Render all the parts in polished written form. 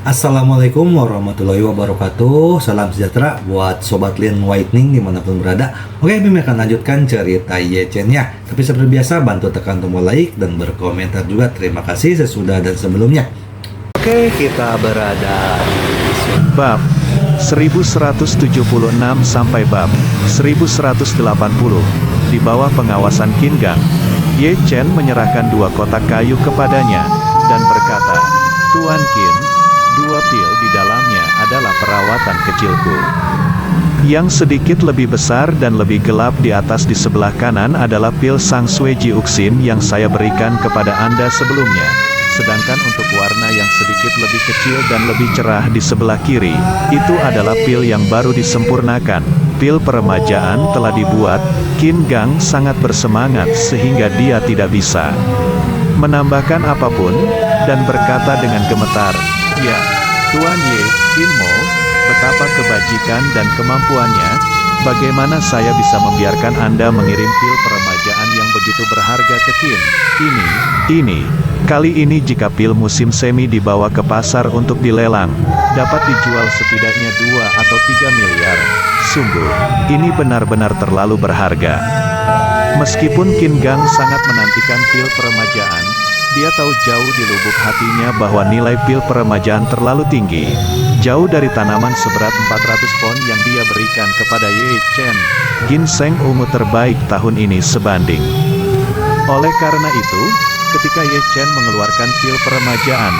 Assalamualaikum warahmatullahi wabarakatuh. Salam sejahtera buat Sobat Lin Whitening dimanapun berada. Oke, Bim akan lanjutkan cerita Yechen-nya. Tapi seperti biasa, bantu tekan tombol like dan berkomentar juga. Terima kasih sesudah dan sebelumnya. Oke, kita berada di Bab 1176 sampai bab 1180. Di bawah pengawasan Qin Gang, Ye Chen menyerahkan 2 kotak kayu kepadanya dan berkata, "Tuan Qin, 2 pil di dalamnya adalah perawatan kecilku. Yang sedikit lebih besar dan lebih gelap di atas di sebelah kanan adalah pil Sang Sui Ji Uxin yang saya berikan kepada Anda sebelumnya. Sedangkan untuk warna yang sedikit lebih kecil dan lebih cerah di sebelah kiri, itu adalah pil yang baru disempurnakan. Pil peremajaan telah dibuat." Qin Gang sangat bersemangat sehingga dia tidak bisa menambahkan apapun, dan berkata dengan gemetar, "Ya, Tuan Ye, Qin Mo, betapa kebajikan dan kemampuannya. Bagaimana saya bisa membiarkan Anda mengirim pil peremajaan yang begitu berharga ke Qin? Kali ini jika pil musim semi dibawa ke pasar untuk dilelang, dapat dijual setidaknya 2 atau 3 miliar. Sungguh, ini benar-benar terlalu berharga." Meskipun Qin Gang sangat menantikan pil peremajaan, dia tahu jauh di lubuk hatinya bahwa nilai pil peremajaan terlalu tinggi, jauh dari tanaman seberat 400 pon yang dia berikan kepada Ye Chen. Ginseng ungu terbaik tahun ini sebanding. Oleh karena itu, ketika Ye Chen mengeluarkan pil peremajaan,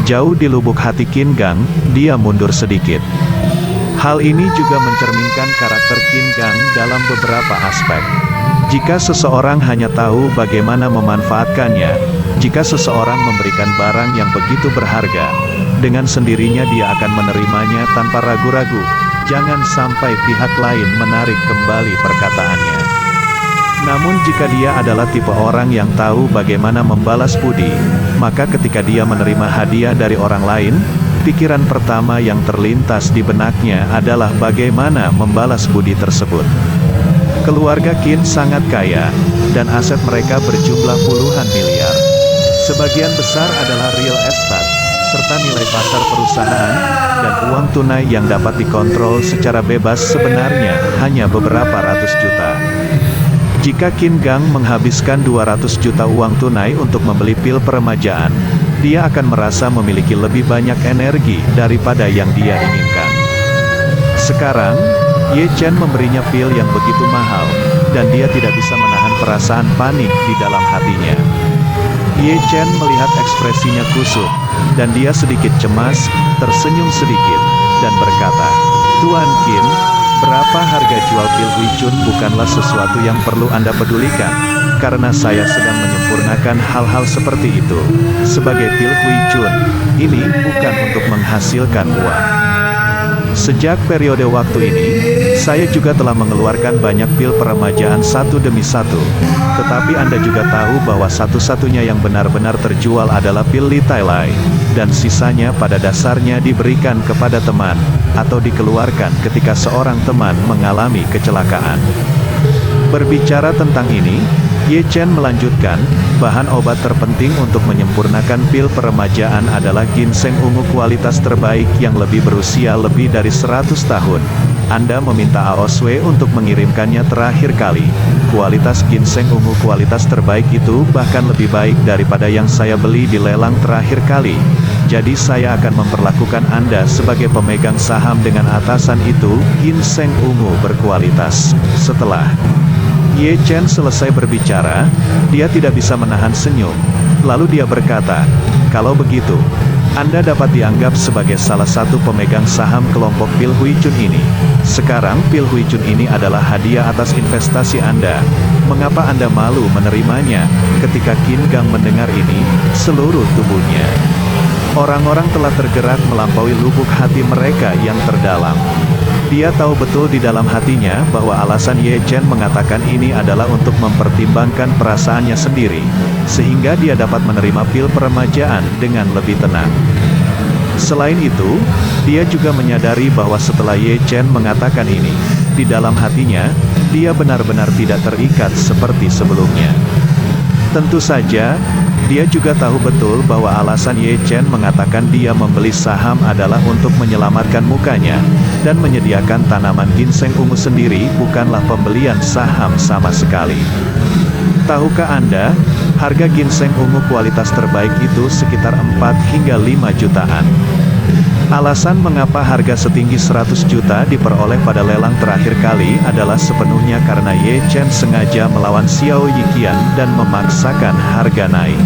jauh di lubuk hati Qin Gang, dia mundur sedikit. Hal ini juga mencerminkan karakter Qin Gang dalam beberapa aspek. Jika seseorang hanya tahu bagaimana memanfaatkannya, jika seseorang memberikan barang yang begitu berharga, dengan sendirinya dia akan menerimanya tanpa ragu-ragu. Jangan sampai pihak lain menarik kembali perkataannya. Namun jika dia adalah tipe orang yang tahu bagaimana membalas budi, maka ketika dia menerima hadiah dari orang lain, pikiran pertama yang terlintas di benaknya adalah bagaimana membalas budi tersebut. Keluarga Qin sangat kaya, dan aset mereka berjumlah puluhan miliar. Sebagian besar adalah real estate, serta nilai pasar perusahaan, dan uang tunai yang dapat dikontrol secara bebas sebenarnya hanya beberapa ratus juta. Jika Qin Gang menghabiskan 200 juta uang tunai untuk membeli pil peremajaan, dia akan merasa memiliki lebih banyak energi daripada yang dia inginkan. Sekarang, Ye Chen memberinya pil yang begitu mahal, dan dia tidak bisa menahan perasaan panik di dalam hatinya. Ye Chen melihat ekspresinya kusut, dan dia sedikit cemas, tersenyum sedikit, dan berkata, "Tuan Qin, berapa harga jual pil Hui Chun bukanlah sesuatu yang perlu Anda pedulikan, karena saya sedang menyempurnakan hal-hal seperti itu. Sebagai pil Hui Chun, ini bukan untuk menghasilkan uang. Sejak periode waktu ini, saya juga telah mengeluarkan banyak pil peremajaan satu demi satu. Tetapi Anda juga tahu bahwa satu-satunya yang benar-benar terjual adalah pil Li Tai Lai, dan sisanya pada dasarnya diberikan kepada teman, atau dikeluarkan ketika seorang teman mengalami kecelakaan." Berbicara tentang ini, Ye Chen melanjutkan, "Bahan obat terpenting untuk menyempurnakan pil peremajaan adalah ginseng ungu kualitas terbaik yang lebih berusia lebih dari 100 tahun. Anda meminta Aoswei untuk mengirimkannya terakhir kali. Kualitas ginseng ungu kualitas terbaik itu bahkan lebih baik daripada yang saya beli di lelang terakhir kali. Jadi saya akan memperlakukan Anda sebagai pemegang saham dengan atasan itu, ginseng ungu berkualitas." Setelah Ye Chen selesai berbicara, dia tidak bisa menahan senyum. Lalu dia berkata, "Kalau begitu, Anda dapat dianggap sebagai salah satu pemegang saham kelompok pil Hui Chun ini. Sekarang pil Hui Chun ini adalah hadiah atas investasi Anda. Mengapa Anda malu menerimanya?" Ketika Qin Gang mendengar ini, seluruh tubuhnya, orang-orang telah tergerak melampaui lubuk hati mereka yang terdalam. Dia tahu betul di dalam hatinya bahwa alasan Ye Chen mengatakan ini adalah untuk mempertimbangkan perasaannya sendiri, sehingga dia dapat menerima pil peremajaan dengan lebih tenang. Selain itu, dia juga menyadari bahwa setelah Ye Chen mengatakan ini, di dalam hatinya, dia benar-benar tidak terikat seperti sebelumnya. Tentu saja, Dia juga tahu betul bahwa alasan Ye Chen mengatakan dia membeli saham adalah untuk menyelamatkan mukanya, dan menyediakan tanaman ginseng ungu sendiri bukanlah pembelian saham sama sekali. Tahukah Anda, harga ginseng ungu kualitas terbaik itu sekitar 4 hingga 5 jutaan. Alasan mengapa harga setinggi 100 juta diperoleh pada lelang terakhir kali adalah sepenuhnya karena Ye Chen sengaja melawan Xiao Yiqian dan memaksakan harga naik.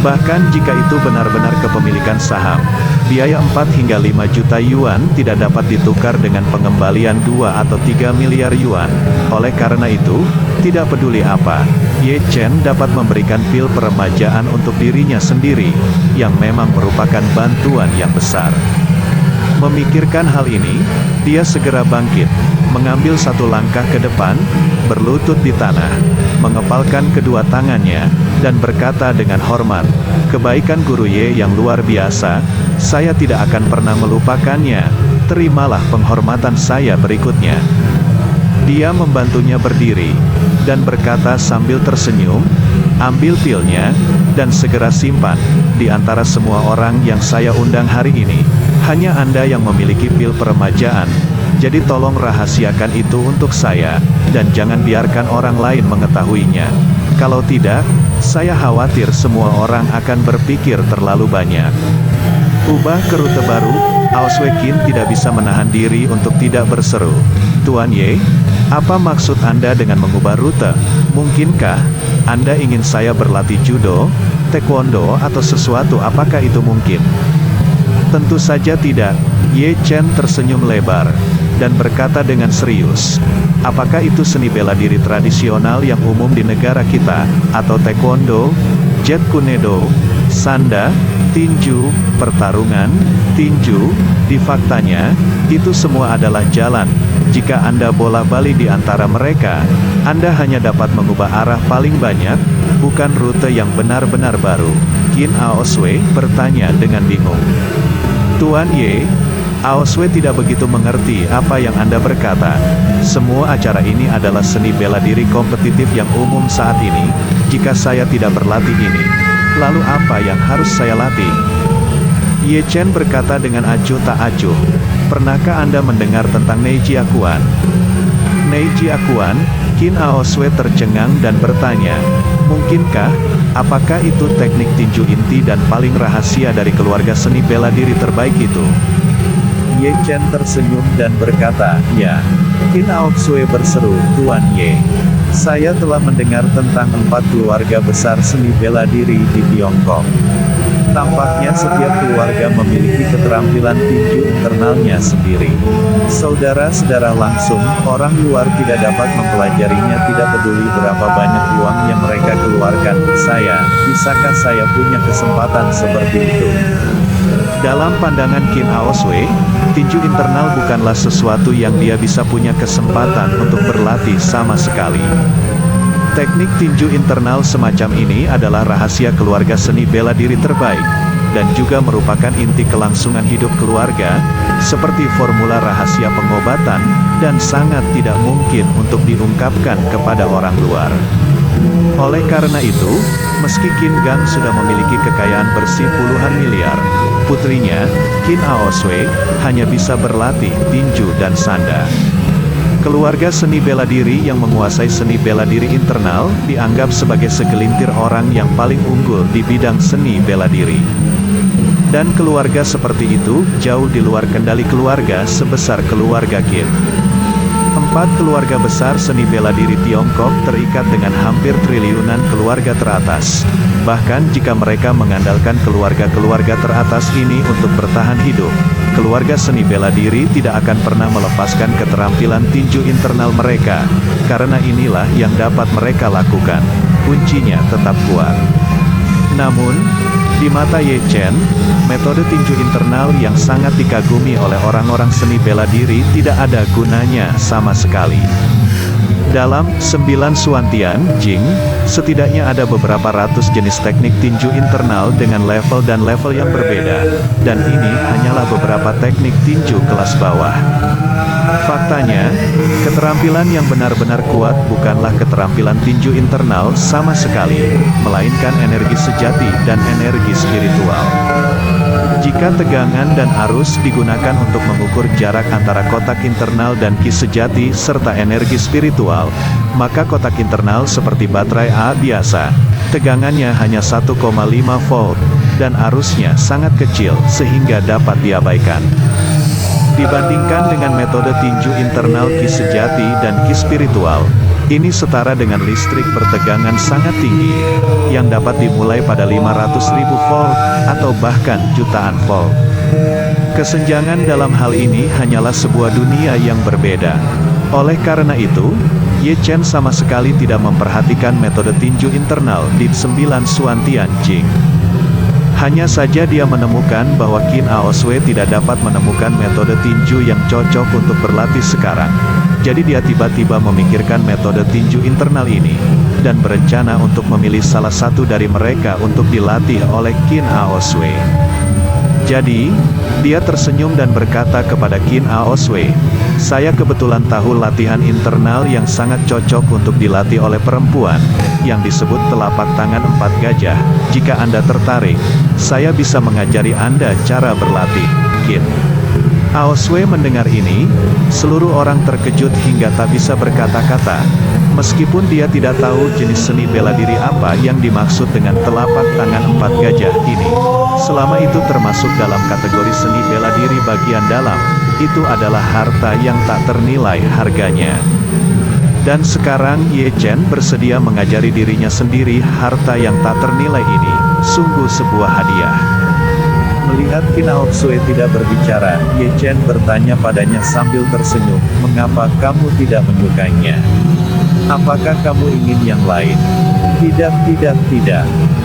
Bahkan jika itu benar-benar kepemilikan saham, biaya 4 hingga 5 juta yuan tidak dapat ditukar dengan pengembalian 2 atau 3 miliar yuan. Oleh karena itu, tidak peduli apa, Ye Chen dapat memberikan pil peremajaan untuk dirinya sendiri, yang memang merupakan bantuan yang besar. Memikirkan hal ini, dia segera bangkit, mengambil satu langkah ke depan, berlutut di tanah, mengepalkan kedua tangannya, dan berkata dengan hormat, "Kebaikan Guru Ye yang luar biasa, saya tidak akan pernah melupakannya, terimalah penghormatan saya berikutnya." Dia membantunya berdiri, dan berkata sambil tersenyum, "Ambil pilnya, dan segera simpan. Di antara semua orang yang saya undang hari ini, hanya Anda yang memiliki pil peremajaan, jadi tolong rahasiakan itu untuk saya, dan jangan biarkan orang lain mengetahuinya. Kalau tidak, saya khawatir semua orang akan berpikir terlalu banyak." Ubah ke rute baru, Ao Sui Qin tidak bisa menahan diri untuk tidak berseru, "Tuan Ye, apa maksud Anda dengan mengubah rute? Mungkinkah Anda ingin saya berlatih judo, taekwondo atau sesuatu? Apakah itu mungkin?" "Tentu saja tidak." Ye Chen tersenyum lebar, dan berkata dengan serius, "Apakah itu seni bela diri tradisional yang umum di negara kita, atau taekwondo, jet kunedo, sanda, tinju, pertarungan, tinju? Di faktanya, itu semua adalah jalan. Jika Anda bola-bali di antara mereka, Anda hanya dapat mengubah arah paling banyak, bukan rute yang benar-benar baru." Qin Ao Sui bertanya dengan bingung. "Tuan Ye, Ao Sui tidak begitu mengerti apa yang Anda berkata. Semua acara ini adalah seni bela diri kompetitif yang umum saat ini. Jika saya tidak berlatih ini, lalu apa yang harus saya latih?" Ye Chen berkata dengan acuh tak acuh, "Pernahkah Anda mendengar tentang Neijiakuan?" "Neijiakuan?" Qin Ao Sui tercengang dan bertanya, "Mungkinkah? Apakah itu teknik tinju inti dan paling rahasia dari keluarga seni bela diri terbaik itu?" Ye Chen tersenyum dan berkata, "Ya." Qin Ao Sui berseru, "Tuan Ye, saya telah mendengar tentang 4 keluarga besar seni bela diri di Tiongkok. Tampaknya setiap keluarga memiliki keterampilan tinju internalnya sendiri. Saudara-saudara langsung, orang luar tidak dapat mempelajarinya, tidak peduli berapa banyak uang yang mereka keluarkan. Bisakah saya punya kesempatan seperti itu?" Dalam pandangan Qin Ao Sui, tinju internal bukanlah sesuatu yang dia bisa punya kesempatan untuk berlatih sama sekali. Teknik tinju internal semacam ini adalah rahasia keluarga seni bela diri terbaik, dan juga merupakan inti kelangsungan hidup keluarga, seperti formula rahasia pengobatan, dan sangat tidak mungkin untuk diungkapkan kepada orang luar. Oleh karena itu, meski Qin Gang sudah memiliki kekayaan bersih puluhan miliar, putrinya, Qin Ao Sui, hanya bisa berlatih tinju dan sanda. Keluarga seni bela diri yang menguasai seni bela diri internal dianggap sebagai segelintir orang yang paling unggul di bidang seni bela diri. Dan keluarga seperti itu jauh di luar kendali keluarga sebesar keluarga Qin. 4 keluarga besar seni bela diri Tiongkok terikat dengan hampir triliunan keluarga teratas. Bahkan jika mereka mengandalkan keluarga-keluarga teratas ini untuk bertahan hidup, keluarga seni bela diri tidak akan pernah melepaskan keterampilan tinju internal mereka, karena inilah yang dapat mereka lakukan. Kuncinya tetap kuat. Namun, di mata Ye Chen, metode tinju internal yang sangat dikagumi oleh orang-orang seni bela diri tidak ada gunanya sama sekali. Dalam 9 Suantian Jing, setidaknya ada beberapa ratus jenis teknik tinju internal dengan level dan level yang berbeda, dan ini hanyalah beberapa teknik tinju kelas bawah. Faktanya, keterampilan yang benar-benar kuat bukanlah keterampilan tinju internal sama sekali, melainkan energi sejati dan energi spiritual. Jika tegangan dan arus digunakan untuk mengukur jarak antara kotak internal dan ki sejati serta energi spiritual, maka kotak internal seperti baterai A biasa, tegangannya hanya 1,5 volt, dan arusnya sangat kecil sehingga dapat diabaikan. Dibandingkan dengan metode tinju internal ki sejati dan ki spiritual, ini setara dengan listrik bertegangan sangat tinggi, yang dapat dimulai pada 500.000 volt, atau bahkan jutaan volt. Kesenjangan dalam hal ini hanyalah sebuah dunia yang berbeda. Oleh karena itu, Ye Chen sama sekali tidak memperhatikan metode tinju internal di 9 Suan Tian Jing. Hanya saja dia menemukan bahwa Qin Ao Sui tidak dapat menemukan metode tinju yang cocok untuk berlatih sekarang. Jadi dia tiba-tiba memikirkan metode tinju internal ini, dan berencana untuk memilih salah satu dari mereka untuk dilatih oleh Qin Ao Sui. Jadi, dia tersenyum dan berkata kepada Qin Ao Sui, "Saya kebetulan tahu latihan internal yang sangat cocok untuk dilatih oleh perempuan, yang disebut telapak tangan 4 gajah. Jika Anda tertarik, saya bisa mengajari Anda cara berlatih." Qin Ao Sui mendengar ini, seluruh orang terkejut hingga tak bisa berkata-kata. Meskipun dia tidak tahu jenis seni bela diri apa yang dimaksud dengan telapak tangan 4 gajah ini. Selama itu termasuk dalam kategori seni bela diri bagian dalam, itu adalah harta yang tak ternilai harganya. Dan sekarang Ye Chen bersedia mengajari dirinya sendiri harta yang tak ternilai ini, sungguh sebuah hadiah. Melihat Qin Ao Sui tidak berbicara, Ye Chen bertanya padanya sambil tersenyum, "Mengapa kamu tidak menyukainya? Apakah kamu ingin yang lain?" Tidak.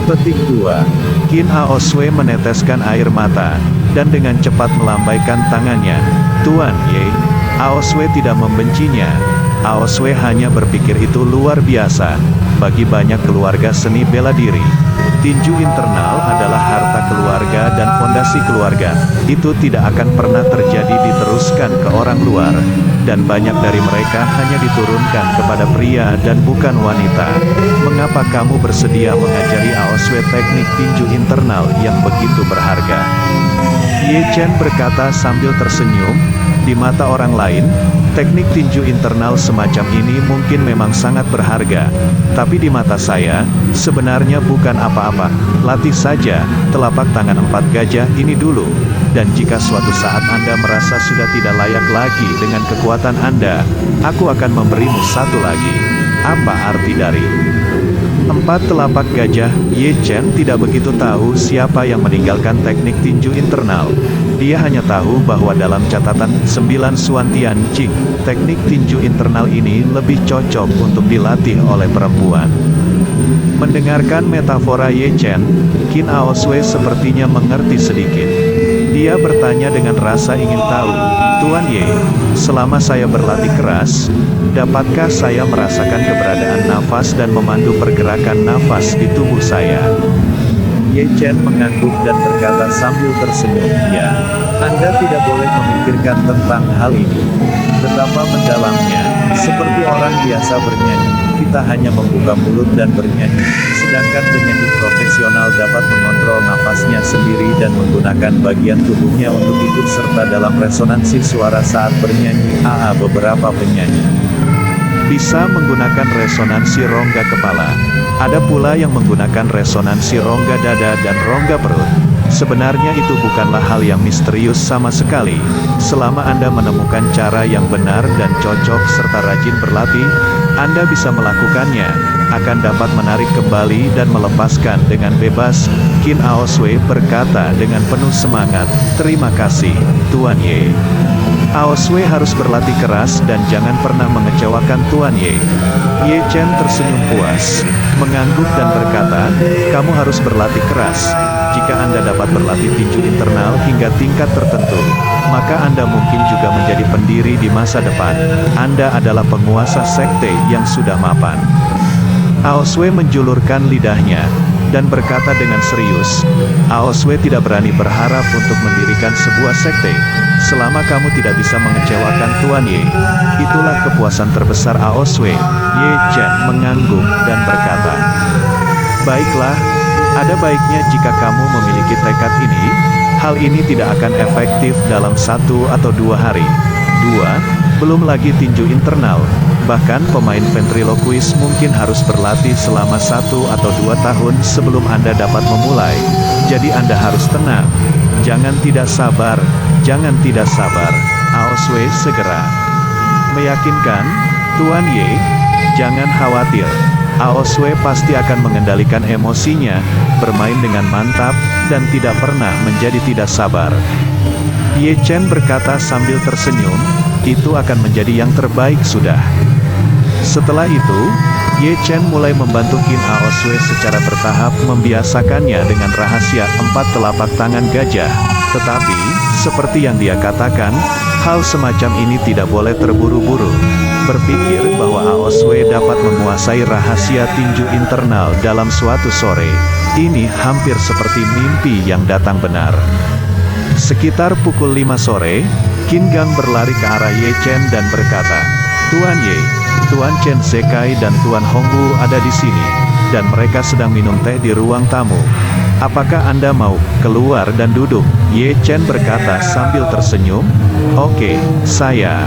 Petik 2. Qin Ao Sui meneteskan air mata, dan dengan cepat melambaikan tangannya. "Tuan Ye, Ao Sui tidak membencinya. Ao Sui hanya berpikir itu luar biasa. Bagi banyak keluarga seni bela diri, tinju internal adalah harta keluarga dan fondasi keluarga. Itu tidak akan pernah terjadi diteruskan ke orang luar, dan banyak dari mereka hanya diturunkan kepada pria dan bukan wanita. Mengapa kamu bersedia mengajari Ao Sui teknik tinju internal yang begitu berharga?" Ye Chen berkata sambil tersenyum, "Di mata orang lain, teknik tinju internal semacam ini mungkin memang sangat berharga. Tapi di mata saya, sebenarnya bukan apa-apa. Latih saja telapak tangan 4 gajah ini dulu. Dan jika suatu saat Anda merasa sudah tidak layak lagi dengan kekuatan Anda, aku akan memberimu satu lagi." Apa arti dari 4 telapak gajah? Ye Chen tidak begitu tahu siapa yang meninggalkan teknik tinju internal. Dia hanya tahu bahwa dalam catatan 9 Suan Tian Jing, teknik tinju internal ini lebih cocok untuk dilatih oleh perempuan. Mendengarkan metafora Ye Chen, Qin Ao Sui sepertinya mengerti sedikit. Dia bertanya dengan rasa ingin tahu, "Tuan Ye, selama saya berlatih keras, dapatkah saya merasakan keberadaan nafas dan memandu pergerakan nafas di tubuh saya?" Ye Chen mengangguk dan berkata sambil tersenyum, "Ya, Anda tidak boleh memikirkan tentang hal ini. Betapa mendalamnya, seperti orang biasa bernyanyi, kita hanya membuka mulut dan bernyanyi, sedangkan penyanyi profesional dapat mengontrol nafasnya sendiri dan menggunakan bagian tubuhnya untuk ikut serta dalam resonansi suara saat bernyanyi." Beberapa penyanyi bisa menggunakan resonansi rongga kepala. Ada pula yang menggunakan resonansi rongga dada dan rongga perut. Sebenarnya itu bukanlah hal yang misterius sama sekali. Selama Anda menemukan cara yang benar dan cocok serta rajin berlatih, Anda bisa melakukannya, akan dapat menarik kembali dan melepaskan dengan bebas. Qin Ao Sui berkata dengan penuh semangat, "Terima kasih, Tuan Ye." Ao Sui harus berlatih keras dan jangan pernah mengecewakan Tuan Ye. Ye Chen tersenyum puas, mengangguk dan berkata, "Kamu harus berlatih keras. Jika Anda dapat berlatih tinju internal hingga tingkat tertentu, maka Anda mungkin juga menjadi pendiri di masa depan. Anda adalah penguasa sekte yang sudah mapan." Ao Sui menjulurkan lidahnya, dan berkata dengan serius, Aoswe tidak berani berharap untuk mendirikan sebuah sekte, selama kamu tidak bisa mengecewakan Tuan Ye. Itulah kepuasan terbesar Aoswe. Ye Chen mengangguk dan berkata, baiklah, ada baiknya jika kamu memiliki tekad ini. Hal ini tidak akan efektif dalam 1 atau 2 hari. 2. Belum lagi tinju internal. Bahkan pemain ventriloquist mungkin harus berlatih selama 1 atau 2 tahun sebelum Anda dapat memulai. Jadi Anda harus tenang. Jangan tidak sabar. Jangan tidak sabar. Aoswe segera meyakinkan, Tuan Ye, jangan khawatir. Aoswe pasti akan mengendalikan emosinya, bermain dengan mantap, dan tidak pernah menjadi tidak sabar. Ye Chen berkata sambil tersenyum, itu akan menjadi yang terbaik sudah. Setelah itu, Ye Chen mulai membantu Qin Aoswe secara bertahap membiasakannya dengan rahasia 4 telapak tangan gajah. Tetapi, seperti yang dia katakan, hal semacam ini tidak boleh terburu-buru. Berpikir bahwa Aoswe dapat menguasai rahasia tinju internal dalam suatu sore, ini hampir seperti mimpi yang datang benar. Sekitar pukul 5 sore, Qin Gang berlari ke arah Ye Chen dan berkata, Tuan Ye, Tuan Chen Zekai dan Tuan Hongwu ada di sini, dan mereka sedang minum teh di ruang tamu. Apakah Anda mau keluar dan duduk? Ye Chen berkata sambil tersenyum, oke, saya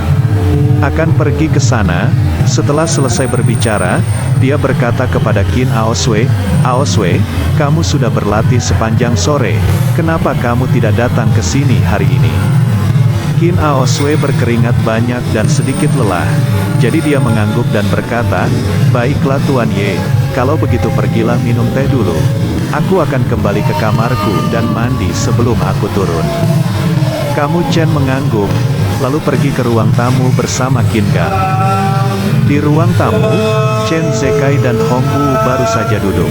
akan pergi ke sana. Setelah selesai berbicara, dia berkata kepada Qin Aoswe, Aoswe, kamu sudah berlatih sepanjang sore, kenapa kamu tidak datang ke sini hari ini? Qin Aoswe berkeringat banyak dan sedikit lelah, jadi dia mengangguk dan berkata, baiklah Tuan Ye, kalau begitu pergilah minum teh dulu. Aku akan kembali ke kamarku dan mandi sebelum aku turun. Kamu Chen mengangguk, lalu pergi ke ruang tamu bersama Qin Gang. Di ruang tamu, Chen Zekai dan Hongwu baru saja duduk.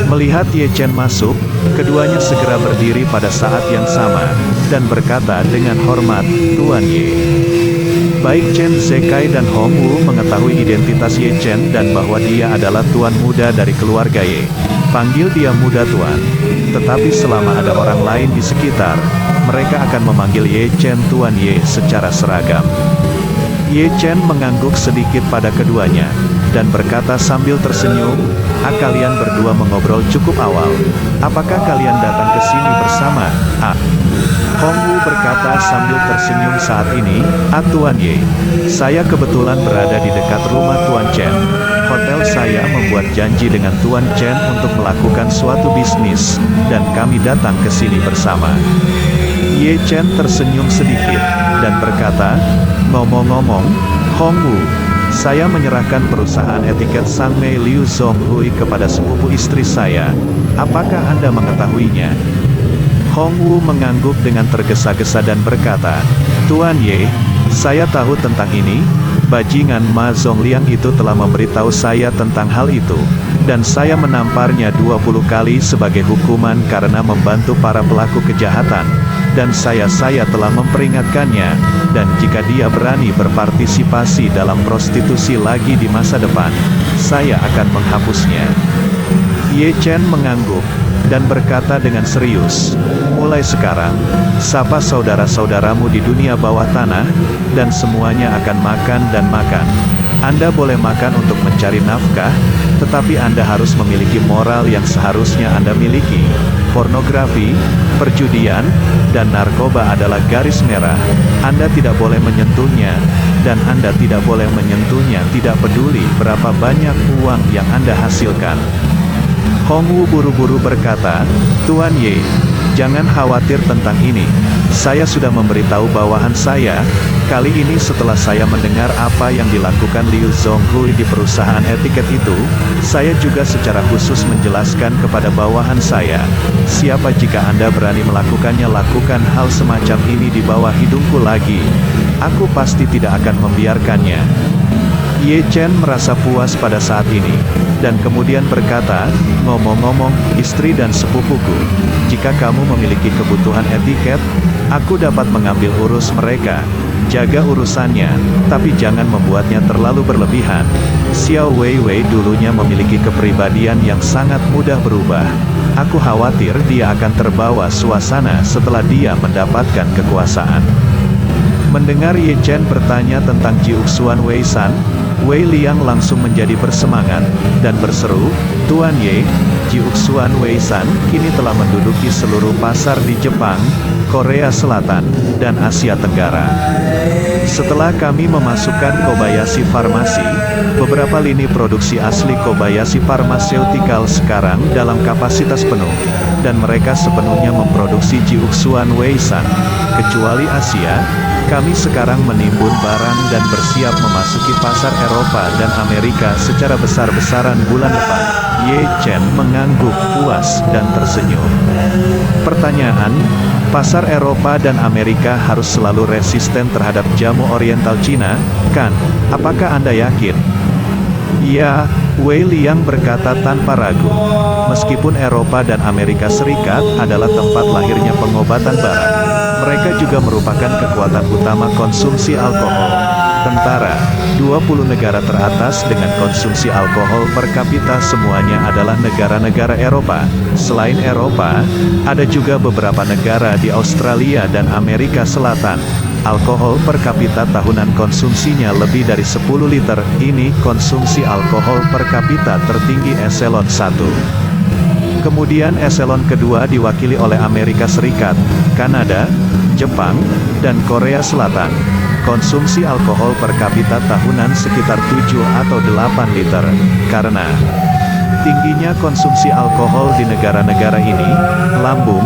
Melihat Ye Chen masuk, keduanya segera berdiri pada saat yang sama, dan berkata dengan hormat, Tuan Ye. Baik Chen Zekai dan Hongwu mengetahui identitas Ye Chen dan bahwa dia adalah tuan muda dari keluarga Ye. Panggil dia muda tuan. Tetapi selama ada orang lain di sekitar, mereka akan memanggil Ye Chen Tuan Ye secara seragam. Ye Chen mengangguk sedikit pada keduanya, dan berkata sambil tersenyum, kalian berdua mengobrol cukup awal. Apakah kalian datang ke sini bersama? Hongwu berkata sambil tersenyum saat ini, Tuan Ye, saya kebetulan berada di dekat rumah Tuan Chen. Hotel saya membuat janji dengan Tuan Chen untuk melakukan suatu bisnis, dan kami datang ke sini bersama. Ye Chen tersenyum sedikit, dan berkata, ngomong-ngomong, Hongwu, saya menyerahkan perusahaan etiket Sangmei Liu Zhonghui kepada sepupu istri saya. Apakah Anda mengetahuinya? Hongwu mengangguk dengan tergesa-gesa dan berkata, Tuan Ye, saya tahu tentang ini. Bajingan Ma Zongliang itu telah memberitahu saya tentang hal itu, dan saya menamparnya 20 kali sebagai hukuman karena membantu para pelaku kejahatan, dan saya telah memperingatkannya, dan jika dia berani berpartisipasi dalam prostitusi lagi di masa depan, saya akan menghapusnya. Ye Chen mengangguk, dan berkata dengan serius, mulai sekarang, sapa saudara-saudaramu di dunia bawah tanah, dan semuanya akan makan dan makan. Anda boleh makan untuk mencari nafkah, tetapi Anda harus memiliki moral yang seharusnya Anda miliki. Pornografi, perjudian, dan narkoba adalah garis merah. Anda tidak boleh menyentuhnya, dan Anda tidak boleh menyentuhnya tidak peduli berapa banyak uang yang Anda hasilkan. Hongwu buru-buru berkata, Tuan Ye, jangan khawatir tentang ini. Saya sudah memberitahu bawahan saya. Kali ini setelah saya mendengar apa yang dilakukan Liu Zhonghui di perusahaan etiket itu, saya juga secara khusus menjelaskan kepada bawahan saya, siapa jika Anda berani melakukannya, lakukan hal semacam ini di bawah hidungku lagi. Aku pasti tidak akan membiarkannya. Ye Chen merasa puas pada saat ini, dan kemudian berkata, ngomong-ngomong, istri dan sepupuku, jika kamu memiliki kebutuhan etiket, aku dapat mengambil urus mereka. Jaga urusannya, tapi jangan membuatnya terlalu berlebihan. Xiao Weiwei dulunya memiliki kepribadian yang sangat mudah berubah. Aku khawatir dia akan terbawa suasana setelah dia mendapatkan kekuasaan. Mendengar Ye Chen bertanya tentang Ji Uxuan Wei San, Wei Liang langsung menjadi bersemangat, dan berseru, "Tuan Ye, Ji Uxuan Wei San kini telah menduduki seluruh pasar di Jepang, Korea Selatan, dan Asia Tenggara. Setelah kami memasukkan Kobayashi Farmasi, beberapa lini produksi asli Kobayashi Pharmaceutical sekarang dalam kapasitas penuh, dan mereka sepenuhnya memproduksi Ji Uxuan Wei San. Kecuali Asia, kami sekarang menimbun barang dan bersiap memasuki pasar Eropa dan Amerika secara besar-besaran bulan depan." Ye Chen mengangguk puas dan tersenyum. Pertanyaan, pasar Eropa dan Amerika harus selalu resisten terhadap jamu oriental Cina, kan? Apakah Anda yakin? Ya, Wei Liang berkata tanpa ragu. Meskipun Eropa dan Amerika Serikat adalah tempat lahirnya pengobatan barat, mereka juga merupakan kekuatan utama konsumsi alkohol. Tentara, 20 negara teratas dengan konsumsi alkohol per kapita semuanya adalah negara-negara Eropa. Selain Eropa, ada juga beberapa negara di Australia dan Amerika Selatan. Alkohol per kapita tahunan konsumsinya lebih dari 10 liter. Ini konsumsi alkohol per kapita tertinggi eselon 1. Kemudian eselon kedua diwakili oleh Amerika Serikat, Kanada, Jepang, dan Korea Selatan. Konsumsi alkohol per kapita tahunan sekitar 7 atau 8 liter. Karena tingginya konsumsi alkohol di negara-negara ini, lambung,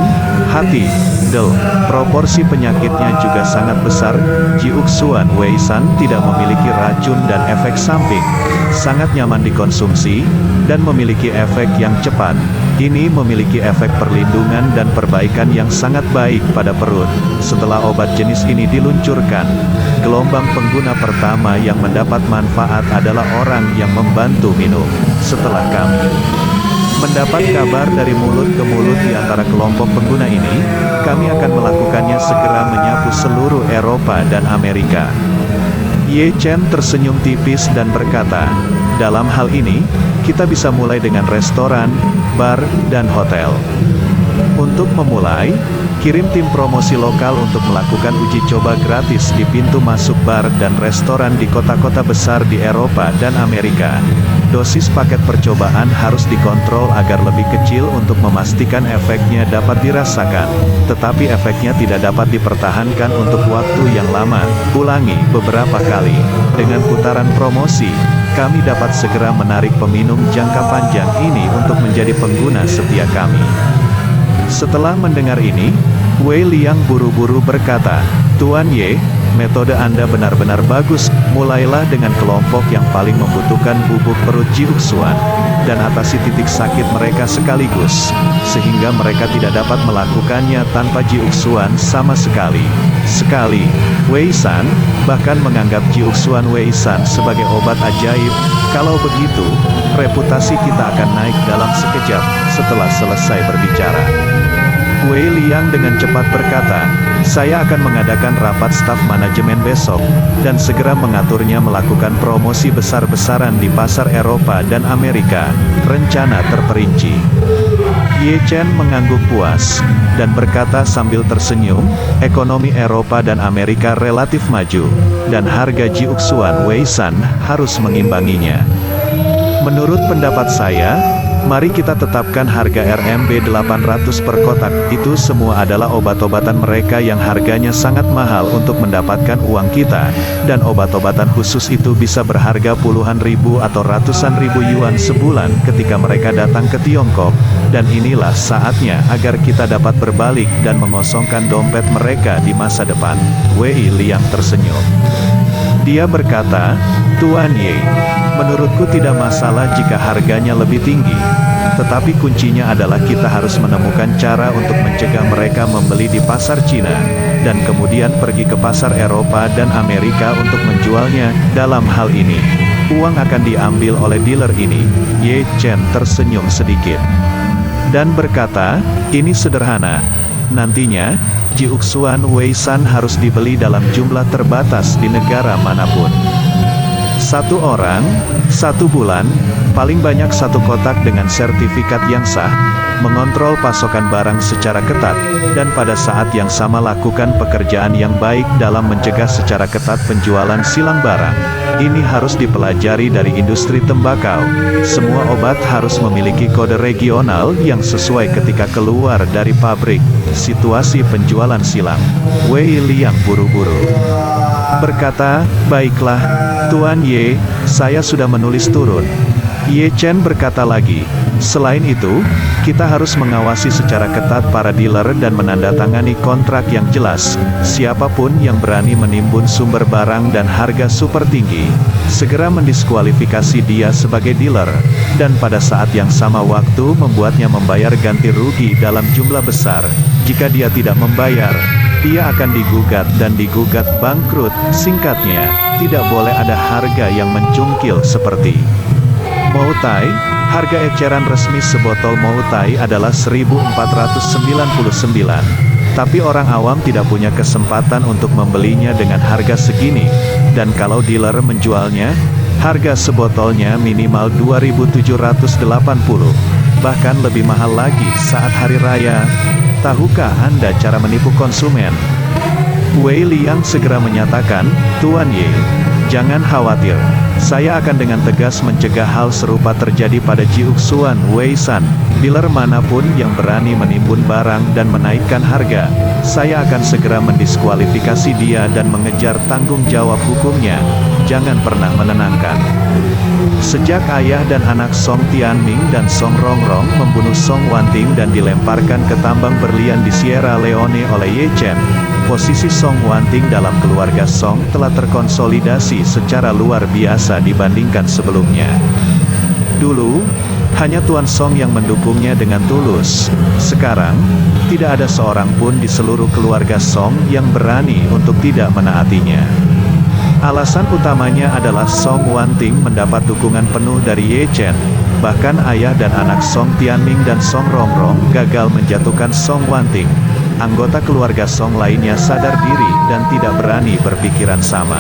hati, proporsi penyakitnya juga sangat besar. Ji Uxuan Wei San tidak memiliki racun dan efek samping, sangat nyaman dikonsumsi, dan memiliki efek yang cepat. Ini memiliki efek perlindungan dan perbaikan yang sangat baik pada perut. Setelah obat jenis ini diluncurkan, gelombang pengguna pertama yang mendapat manfaat adalah orang yang membantu minum. Setelah kami mendapat kabar dari mulut ke mulut di antara kelompok pengguna ini, kami akan melakukannya segera menyapu seluruh Eropa dan Amerika. Ye Chen tersenyum tipis dan berkata, "Dalam hal ini, kita bisa mulai dengan restoran, bar, dan hotel. Untuk memulai, kirim tim promosi lokal untuk melakukan uji coba gratis di pintu masuk bar dan restoran di kota-kota besar di Eropa dan Amerika. Dosis paket percobaan harus dikontrol agar lebih kecil untuk memastikan efeknya dapat dirasakan, tetapi efeknya tidak dapat dipertahankan untuk waktu yang lama. Ulangi beberapa kali. Dengan putaran promosi, kami dapat segera menarik peminum jangka panjang ini untuk menjadi pengguna setia kami." Setelah mendengar ini, Wei Liang buru-buru berkata, "Tuan Ye, metode Anda benar-benar bagus. Mulailah dengan kelompok yang paling membutuhkan bubuk perut Ji Uxuan, dan atasi titik sakit mereka sekaligus, sehingga mereka tidak dapat melakukannya tanpa Ji Uxuan sama sekali." Wei San bahkan menganggap Ji Uxuan Wei San sebagai obat ajaib. Kalau begitu, reputasi kita akan naik dalam sekejap. Setelah selesai berbicara, Wei Liang dengan cepat berkata, "Saya akan mengadakan rapat staf manajemen besok, dan segera mengaturnya melakukan promosi besar-besaran di pasar Eropa dan Amerika. Rencana terperinci." Ye Chen mengangguk puas, dan berkata sambil tersenyum, "Ekonomi Eropa dan Amerika relatif maju, dan harga Ji Uxuan Wei San harus mengimbanginya. Menurut pendapat saya, mari kita tetapkan harga RMB 800 per kotak. Itu semua adalah obat-obatan mereka yang harganya sangat mahal untuk mendapatkan uang kita, dan obat-obatan khusus itu bisa berharga puluhan ribu atau ratusan ribu yuan sebulan ketika mereka datang ke Tiongkok, dan inilah saatnya agar kita dapat berbalik dan mengosongkan dompet mereka di masa depan." Wei Liang tersenyum. Dia berkata, "Tuan Ye, menurutku tidak masalah jika harganya lebih tinggi. Tetapi kuncinya adalah kita harus menemukan cara untuk mencegah mereka membeli di pasar Cina, dan kemudian pergi ke pasar Eropa dan Amerika untuk menjualnya. Dalam hal ini, uang akan diambil oleh dealer ini." Ye Chen tersenyum sedikit, dan berkata, "Ini sederhana. Nantinya, Jiuxuan Weisan harus dibeli dalam jumlah terbatas di negara manapun. 1 orang, 1 bulan, paling banyak 1 kotak dengan sertifikat yang sah, mengontrol pasokan barang secara ketat, dan pada saat yang sama lakukan pekerjaan yang baik dalam mencegah secara ketat penjualan silang barang. Ini harus dipelajari dari industri tembakau. Semua obat harus memiliki kode regional yang sesuai ketika keluar dari pabrik. Situasi penjualan silang. Wei Liang buru-buru berkata, "Baiklah, Tuan Ye, saya sudah menulis turun." Ye Chen berkata lagi, "Selain itu, kita harus mengawasi secara ketat para dealer dan menandatangani kontrak yang jelas. Siapapun yang berani menimbun sumber barang dan harga super tinggi, segera mendiskualifikasi dia sebagai dealer, dan pada saat yang sama waktu membuatnya membayar ganti rugi dalam jumlah besar. Jika dia tidak membayar, dia akan digugat dan digugat bangkrut. Singkatnya, tidak boleh ada harga yang mencungkil seperti Moutai. Harga eceran resmi sebotol Moutai adalah 1.499. Tapi orang awam tidak punya kesempatan untuk membelinya dengan harga segini. Dan kalau dealer menjualnya, harga sebotolnya minimal 2.780. Bahkan lebih mahal lagi saat hari raya. Tahukah Anda cara menipu konsumen?" Wei Liang segera menyatakan, "Tuan Ye, jangan khawatir. Saya akan dengan tegas mencegah hal serupa terjadi pada Jiuxuan Weisan. Dealer manapun yang berani menimbun barang dan menaikkan harga, saya akan segera mendiskualifikasi dia dan mengejar tanggung jawab hukumnya. Jangan pernah menenangkan." Sejak ayah dan anak Song Tianming dan Song Rongrong membunuh Song Wanting dan dilemparkan ke tambang berlian di Sierra Leone oleh Ye Chen, posisi Song Wanting dalam keluarga Song telah terkonsolidasi secara luar biasa dibandingkan sebelumnya. Dulu, hanya Tuan Song yang mendukungnya dengan tulus. Sekarang, tidak ada seorang pun di seluruh keluarga Song yang berani untuk tidak menaatinya. Alasan utamanya adalah Song Wanting mendapat dukungan penuh dari Ye Chen. Bahkan ayah dan anak Song Tianming dan Song Rongrong gagal menjatuhkan Song Wanting. Anggota keluarga Song lainnya sadar diri dan tidak berani berpikiran sama.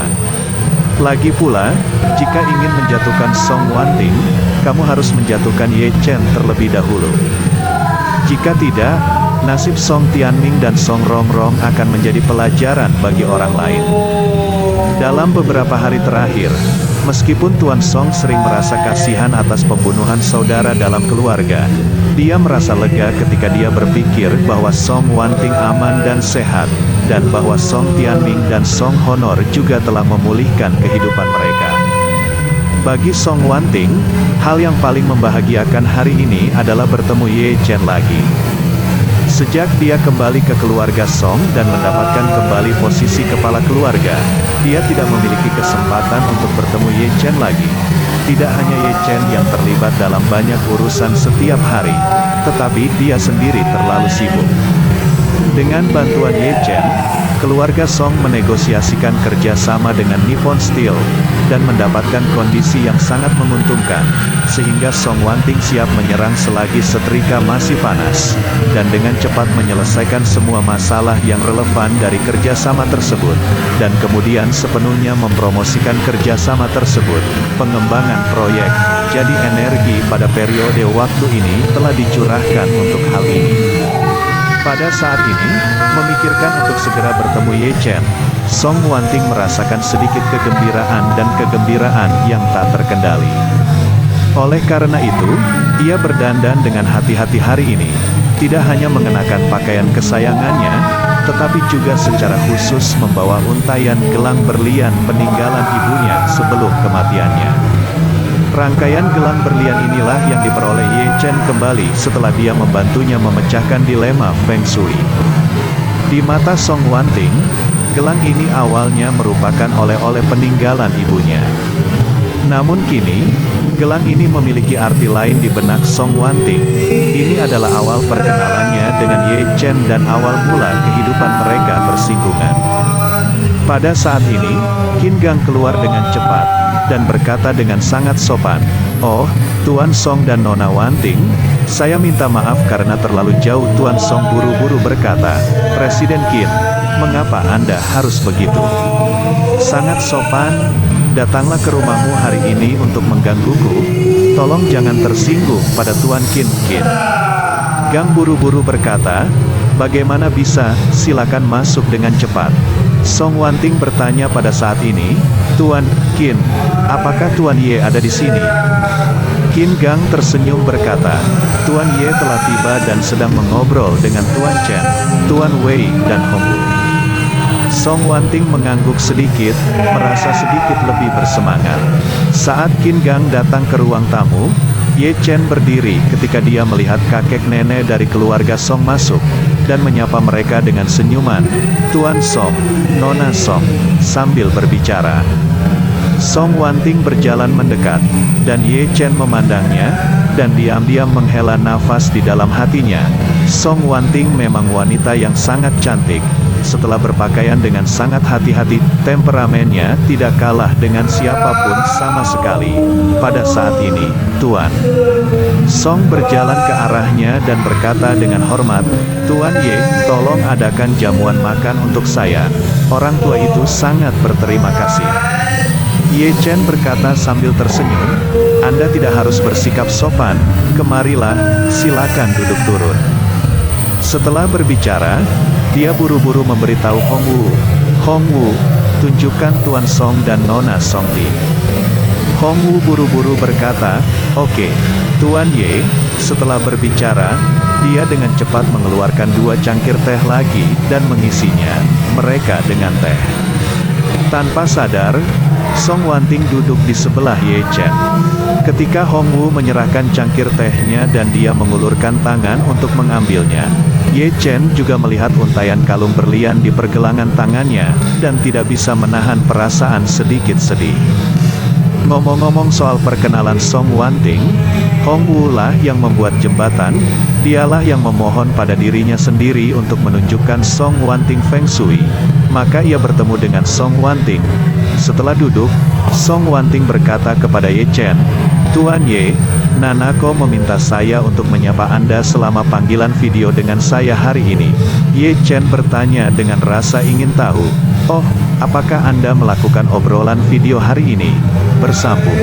Lagi pula, jika ingin menjatuhkan Song Wanting, kamu harus menjatuhkan Ye Chen terlebih dahulu. Jika tidak, nasib Song Tianming dan Song Rongrong akan menjadi pelajaran bagi orang lain. Dalam beberapa hari terakhir, meskipun Tuan Song sering merasa kasihan atas pembunuhan saudara dalam keluarga, dia merasa lega ketika dia berpikir bahwa Song Wanting aman dan sehat, dan bahwa Song Tianming dan Song Honor juga telah memulihkan kehidupan mereka. Bagi Song Wanting, hal yang paling membahagiakan hari ini adalah bertemu Ye Chen lagi. Sejak dia kembali ke keluarga Song dan mendapatkan kembali posisi kepala keluarga, dia tidak memiliki kesempatan untuk bertemu Ye Chen lagi. Tidak hanya Ye Chen yang terlibat dalam banyak urusan setiap hari, tetapi dia sendiri terlalu sibuk. Dengan bantuan Ye Chen, keluarga Song menegosiasikan kerjasama dengan Nippon Steel, dan mendapatkan kondisi yang sangat menguntungkan, sehingga Song Wanting siap menyerang selagi setrika masih panas, dan dengan cepat menyelesaikan semua masalah yang relevan dari kerjasama tersebut, dan kemudian sepenuhnya mempromosikan kerjasama tersebut. Pengembangan proyek, jadi energi pada periode waktu ini telah dicurahkan untuk hal ini. Pada saat ini, memikirkan untuk segera bertemu Ye Chen, Song Wanting merasakan sedikit kegembiraan dan kegembiraan yang tak terkendali. Oleh karena itu, ia berdandan dengan hati-hati hari ini, tidak hanya mengenakan pakaian kesayangannya, tetapi juga secara khusus membawa untaian gelang berlian peninggalan ibunya sebelum kematiannya. Rangkaian gelang berlian inilah yang diperoleh Ye Chen kembali setelah dia membantunya memecahkan dilema Feng Shui. Di mata Song Wanting, gelang ini awalnya merupakan oleh-oleh peninggalan ibunya. Namun kini, gelang ini memiliki arti lain di benak Song Wanting. Ini adalah awal perkenalannya dengan Ye Chen dan awal mula kehidupan mereka bersinggungan. Pada saat ini, Qin Gang keluar dengan cepat, dan berkata dengan sangat sopan, Oh, Tuan Song dan Nona Wanting, saya minta maaf karena terlalu jauh. Tuan Song buru-buru berkata. Presiden Qin, mengapa Anda harus begitu? Sangat sopan, datanglah ke rumahmu hari ini untuk menggangguku. Tolong jangan tersinggung pada Tuan Qin. Gang buru-buru berkata, bagaimana bisa, silakan masuk dengan cepat. Song Wanting bertanya pada saat ini, Tuan Qin, apakah Tuan Ye ada di sini? Qin Gang tersenyum berkata, Tuan Ye telah tiba dan sedang mengobrol dengan Tuan Chen, Tuan Wei, dan Hong Wu. Song Wanting mengangguk sedikit, merasa sedikit lebih bersemangat. Saat Qin Gang datang ke ruang tamu, Ye Chen berdiri ketika dia melihat kakek nenek dari keluarga Song masuk, dan menyapa mereka dengan senyuman, Tuan Song, Nona Song, sambil berbicara. Song Wanting berjalan mendekat, dan Ye Chen memandangnya, dan diam-diam menghela nafas di dalam hatinya. Song Wanting memang wanita yang sangat cantik. Setelah berpakaian dengan sangat hati-hati, temperamennya tidak kalah dengan siapapun sama sekali. Pada saat ini, Tuan Song berjalan ke arahnya dan berkata dengan hormat, Tuan Ye, tolong adakan jamuan makan untuk saya. Orang tua itu sangat berterima kasih. Ye Chen berkata sambil tersenyum, Anda tidak harus bersikap sopan, kemarilah, silakan duduk turun. Setelah berbicara, dia buru-buru memberitahu Hong Wu. Hong Wu, tunjukkan Tuan Song dan Nona Song Li. Hong Wu buru-buru berkata, Oke, Tuan Ye. Setelah berbicara, dia dengan cepat mengeluarkan 2 cangkir teh lagi dan mengisinya mereka dengan teh. Tanpa sadar, Song Wanting duduk di sebelah Ye Chen. Ketika Hong Wu menyerahkan cangkir tehnya dan dia mengulurkan tangan untuk mengambilnya, Ye Chen juga melihat untaian kalung berlian di pergelangan tangannya, dan tidak bisa menahan perasaan sedikit sedih. Ngomong-ngomong soal perkenalan Song Wanting, Hong Wu lah yang membuat jembatan, dialah yang memohon pada dirinya sendiri untuk menunjukkan Song Wanting Feng Shui. Maka ia bertemu dengan Song Wanting. Setelah duduk, Song Wanting berkata kepada Ye Chen, Tuan Ye, Nanako meminta saya untuk menyapa Anda selama panggilan video dengan saya hari ini. Ye Chen bertanya dengan rasa ingin tahu, Oh, apakah Anda melakukan obrolan video hari ini? Bersambung.